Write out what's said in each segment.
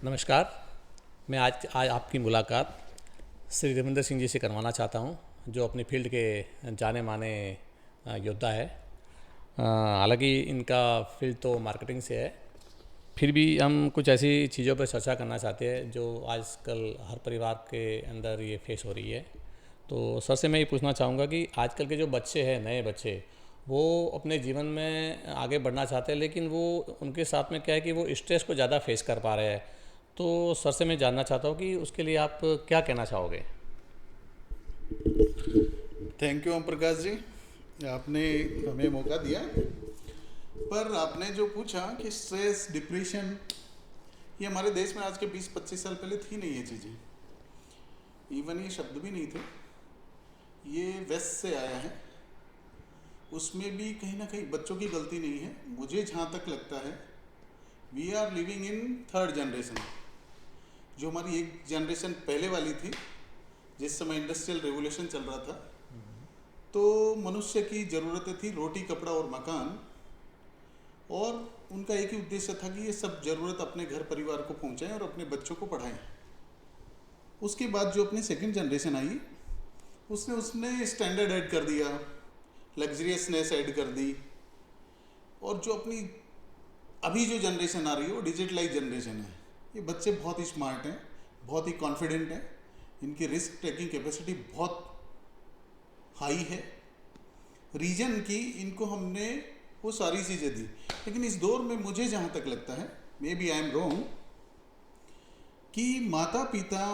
नमस्कार। मैं आज आपकी मुलाकात श्री रविंदर सिंह जी से करवाना चाहता हूं, जो अपनी फील्ड के जाने माने योद्धा है। हालांकि इनका फील्ड तो मार्केटिंग से है, फिर भी हम कुछ ऐसी चीज़ों पर चर्चा करना चाहते हैं जो आजकल हर परिवार के अंदर ये फेस हो रही है। तो सर से मैं ये पूछना चाहूँगा कि आजकल के जो बच्चे हैं, नए बच्चे, वो अपने जीवन में आगे बढ़ना चाहते हैं, लेकिन वो उनके साथ में क्या है कि वो स्ट्रेस को ज़्यादा फेस कर पा रहे हैं। तो सर से मैं जानना चाहता हूँ कि उसके लिए आप क्या कहना चाहोगे? थैंक यू ओम प्रकाश जी, आपने हमें मौका दिया। पर आपने जो पूछा कि स्ट्रेस, डिप्रेशन, ये हमारे देश में आज के 20-25 साल पहले थी नहीं ये चीज़ें। इवन ये शब्द भी नहीं थे, ये वेस्ट से आया है। उसमें भी कहीं ना कहीं बच्चों की गलती नहीं है। मुझे जहाँ तक लगता है, we are living in third generation. जो हमारी एक जनरेशन पहले वाली थी, जिस समय इंडस्ट्रियल रेवोल्यूशन चल रहा था, तो मनुष्य की ज़रूरतें थी रोटी, कपड़ा और मकान, और उनका एक ही उद्देश्य था कि ये सब ज़रूरत अपने घर परिवार को पहुंचाएं और अपने बच्चों को पढ़ाएं। उसके बाद जो अपनी सेकंड जनरेशन आई, उसने स्टैंडर्ड ऐड कर दिया, लग्जरियसनेस ऐड कर दी, और जो अपनी अभी जो जनरेशन आ रही है वो डिजिटलाइज जनरेशन है। ये बच्चे बहुत ही स्मार्ट हैं, बहुत ही कॉन्फिडेंट हैं, इनकी रिस्क टेकिंग कैपेसिटी बहुत हाई है। रीजन की इनको हमने वो सारी चीज़ें दी। लेकिन इस दौर में मुझे जहाँ तक लगता है, may be I am wrong, कि माता पिता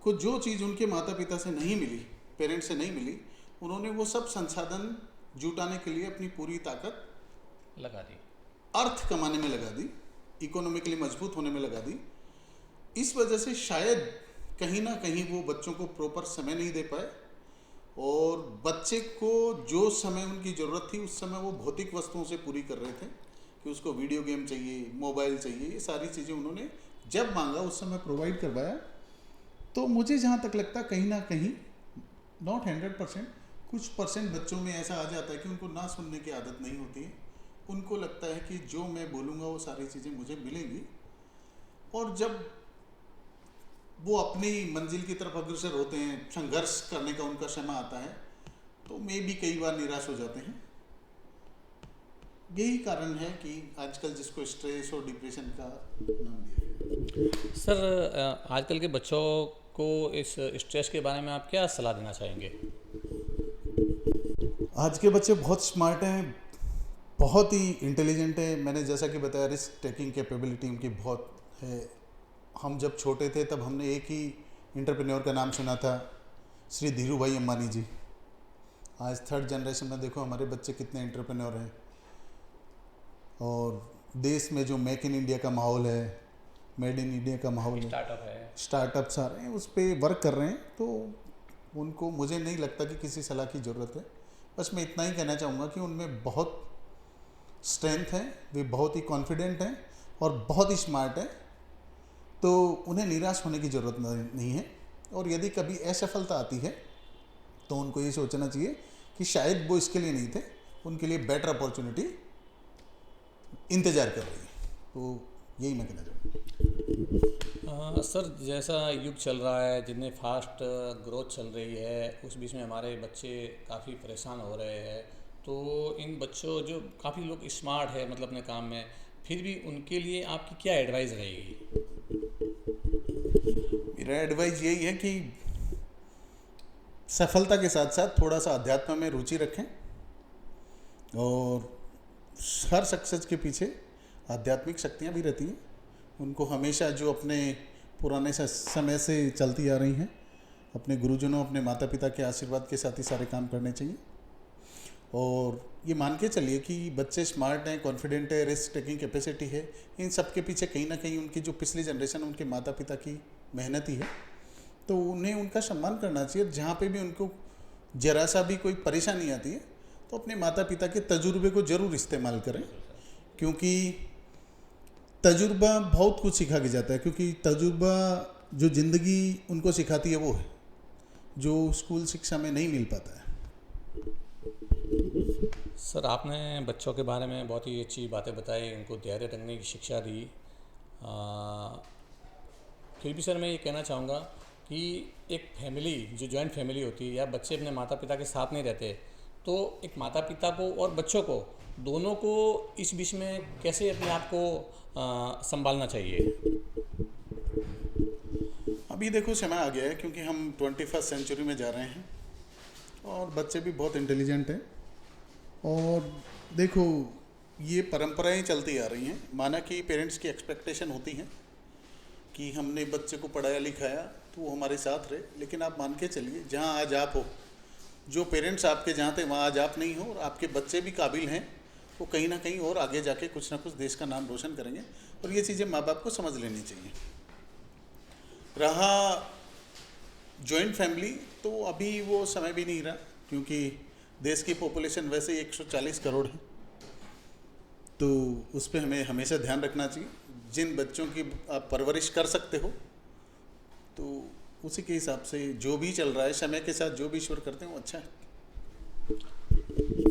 को जो चीज़ उनके माता पिता से नहीं मिली, पेरेंट्स से नहीं मिली, उन्होंने वो सब संसाधन जुटाने के लिए अपनी पूरी ताकत लगा दी, अर्थ कमाने में लगा दी, इकोनॉमिकली मजबूत होने में लगा दी। इस वजह से शायद कहीं ना कहीं वो बच्चों को प्रॉपर समय नहीं दे पाए, और बच्चे को जो समय उनकी ज़रूरत थी उस समय वो भौतिक वस्तुओं से पूरी कर रहे थे, कि उसको वीडियो गेम चाहिए, मोबाइल चाहिए, ये सारी चीज़ें उन्होंने जब मांगा उस समय प्रोवाइड करवाया। तो मुझे जहाँ तक लगता है, कहीं ना कहीं, नॉट 100%, कुछ परसेंट बच्चों में ऐसा आ जाता है कि उनको ना सुनने की आदत नहीं होती है। उनको लगता है कि जो मैं बोलूँगा वो सारी चीज़ें मुझे मिलेंगी, और जब वो अपनी मंजिल की तरफ अग्रसर होते हैं, संघर्ष करने का उनका समय आता है, तो मैं भी कई बार निराश हो जाते हैं। यही कारण है कि आजकल जिसको स्ट्रेस और डिप्रेशन का नाम दिया गया। सर आजकल के बच्चों को इस स्ट्रेस के बारे में आप क्या सलाह देना चाहेंगे? आज के बच्चे बहुत स्मार्ट हैं, बहुत ही इंटेलिजेंट है। मैंने जैसा कि बताया, रिस्क टेकिंग कैपेबिलिटी उनकी बहुत है। हम जब छोटे थे तब हमने एक ही इंटरप्रेन्योर का नाम सुना था, श्री धीरू भाई अंबानी जी। आज थर्ड जनरेशन में देखो हमारे बच्चे कितने इंटरप्रेन्योर हैं, और देश में जो मेक इन इंडिया का माहौल है, मेड इन इंडिया का माहौल है, स्टार्टअप है। स्टार्टअप्स आ रहे हैं, उस पर वर्क कर रहे हैं। तो उनको मुझे नहीं लगता कि किसी सलाह की ज़रूरत है। बस मैं इतना ही कहना चाहूँगा कि उनमें बहुत स्ट्रेंथ है, वे बहुत ही कॉन्फिडेंट हैं और बहुत ही स्मार्ट है। तो उन्हें निराश होने की ज़रूरत नहीं है, और यदि कभी असफलता आती है तो उनको ये सोचना चाहिए कि शायद वो इसके लिए नहीं थे, उनके लिए बेटर अपॉर्चुनिटी इंतज़ार कर रही है। तो यही मैं कहना चाहूँगा। सर जैसा युग चल रहा है, जितने फास्ट ग्रोथ चल रही है, उस बीच में हमारे बच्चे काफ़ी परेशान हो रहे हैं। तो इन बच्चों, जो काफ़ी लोग स्मार्ट है मतलब अपने काम में, फिर भी उनके लिए आपकी क्या एडवाइस रहेगी? मेरा एडवाइस यही है कि सफलता के साथ साथ थोड़ा सा अध्यात्म में रुचि रखें, और हर सक्सेस के पीछे आध्यात्मिक शक्तियाँ भी रहती हैं। उनको हमेशा जो अपने पुराने समय से चलती आ रही हैं, अपने गुरुजनों, अपने माता पिता के आशीर्वाद के साथ ही सारे काम करने चाहिए। और ये मान के चलिए कि बच्चे स्मार्ट हैं, कॉन्फिडेंट है, रिस्क टेकिंग कैपेसिटी है। इन सब के पीछे कहीं ना कहीं उनकी जो पिछली जनरेशन, उनके माता पिता की मेहनत ही है। तो उन्हें उनका सम्मान करना चाहिए। जहाँ पे भी उनको जरा सा भी कोई परेशानी आती है, तो अपने माता पिता के तजुर्बे को ज़रूर इस्तेमाल करें, क्योंकि तजुर्बा बहुत कुछ सिखा के जाता है। क्योंकि तजुर्बा जो ज़िंदगी उनको सिखाती है वो है जो स्कूल शिक्षा में नहीं मिल पाता है। सर आपने बच्चों के बारे में बहुत ही अच्छी बातें बताई, उनको धैर्य रखने की शिक्षा दी। फिर भी सर मैं ये कहना चाहूँगा कि एक फैमिली जो जॉइंट फैमिली होती है या बच्चे अपने माता पिता के साथ नहीं रहते, तो एक माता पिता को और बच्चों को दोनों को इस बीच में कैसे अपने आप को संभालना चाहिए। अभी देखो समय आ गया है, क्योंकि हम 21st सेंचुरी में जा रहे हैं और बच्चे भी बहुत इंटेलिजेंट हैं। और देखो, ये परंपराएं चलती आ रही हैं। माना कि पेरेंट्स की एक्सपेक्टेशन होती हैं कि हमने बच्चे को पढ़ाया लिखाया तो वो हमारे साथ रहे, लेकिन आप मान के चलिए जहाँ आज आप हो, जो पेरेंट्स आपके जहाँ थे वहाँ आज आप नहीं हो, और आपके बच्चे भी काबिल हैं, वो कहीं ना कहीं और आगे जाके कुछ ना कुछ देश का नाम रोशन करेंगे। और ये चीज़ें माँ बाप को समझ लेनी चाहिए। रहा जॉइंट फैमिली, तो अभी वो समय भी नहीं रहा, क्योंकि देश की पॉपुलेशन वैसे ही 140 करोड़ है। तो उस पर हमें हमेशा ध्यान रखना चाहिए। जिन बच्चों की आप परवरिश कर सकते हो, तो उसी के हिसाब से जो भी चल रहा है समय के साथ, जो भी ईश्वर करते हैं वो अच्छा है।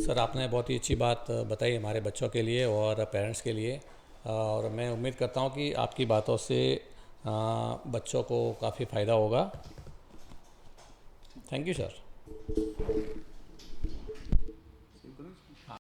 सर आपने बहुत ही अच्छी बात बताई हमारे बच्चों के लिए और पेरेंट्स के लिए, और मैं उम्मीद करता हूँ कि आपकी बातों से बच्चों को काफ़ी फ़ायदा होगा। Thank you sir.